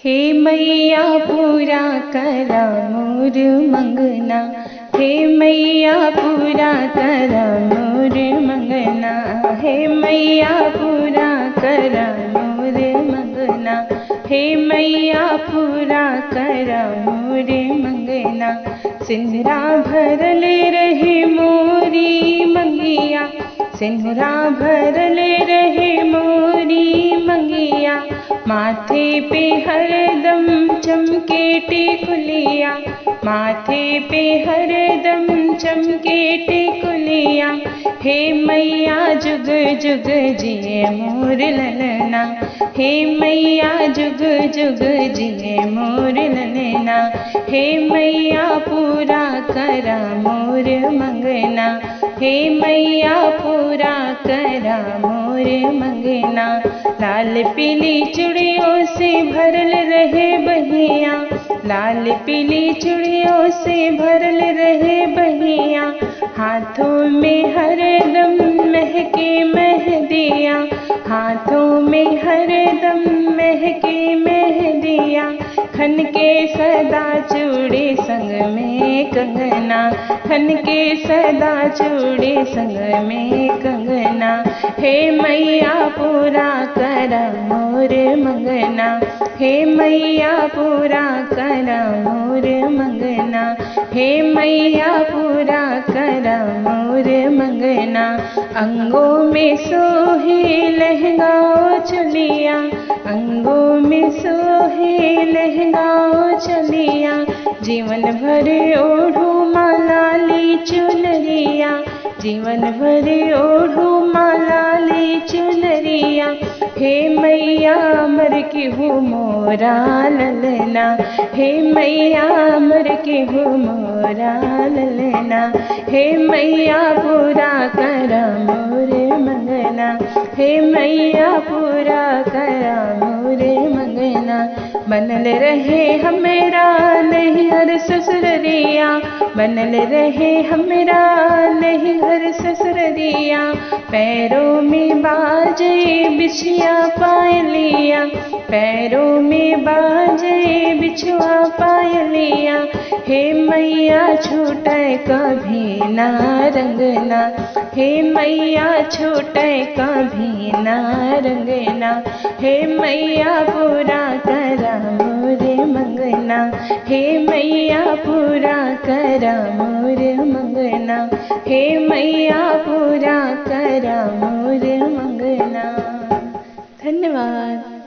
हे मैया पूरा करा मोर मंगना, हे मैया पूरा करा मोर मंगना, हे मैया पूरा करा मोर मंगना, हे मैया पूरा करा मोर मंगना। सिंधरा भरले रहे मोरी मंगिया, सिंधरा भरले रहे मोरी मंगिया, माथे पे हरदम चमके टिकुलिया, माथे पे हरदम चमके टिकुलिया। हे मैया जुग जुग जिए मोर ललना, हे मैया जुग जुग जिए मोर ललना, हे मैया पूरा करा मोर मंगना, हे मैया पूरा करा मोर मंगना। लाल पीली चूड़ियों से भरल रहे बहिया, लाल पीली चूड़ियों से भरल रहे बहिया, हाथों में हरदम महके मेहंदिया, हाथों में हरदम महके मेहंदिया। खन के सदा चूड़ी संग में कंगना, खन के सदा चूड़ी संग में कंगना। हे मैया पूरा करा मोर मंगना, हे मैया पूरा करा मोर मंगना, हे मैया पूरा करा मोर मंगना। अंगों में सोहे लहंगा चलिया, अंगों में सोहे लहंगा चलिया, जीवन भर ओढ़ू माला ली चुनरिया, जीवन भर ओढ़ू माला ली चुनरिया। हे मैया अमर की हो मोरा ललना, हे मैया अमर की हो मोरा ललना, हे मैया पूरा करा मोर मंगना, हे मैया पूरा करा मोर मंगना। बनल रहे हमरा नैहर ससुररिया, बनल रहे हमरा नैहर ससुररिया, पैरों में बाजे बिछिया पायलिया, पैरों में बाजे बिछुआ पायलिया। हे मैया छूटे कभी ना रंगना, हे मैया छूटे कभी ना रंगना, हे मैया पूरा करा मोर मंगना, हे मैया पूरा करा मोर मंगना, हे मैया पूरा करा मोर मंगना। धन्यवाद।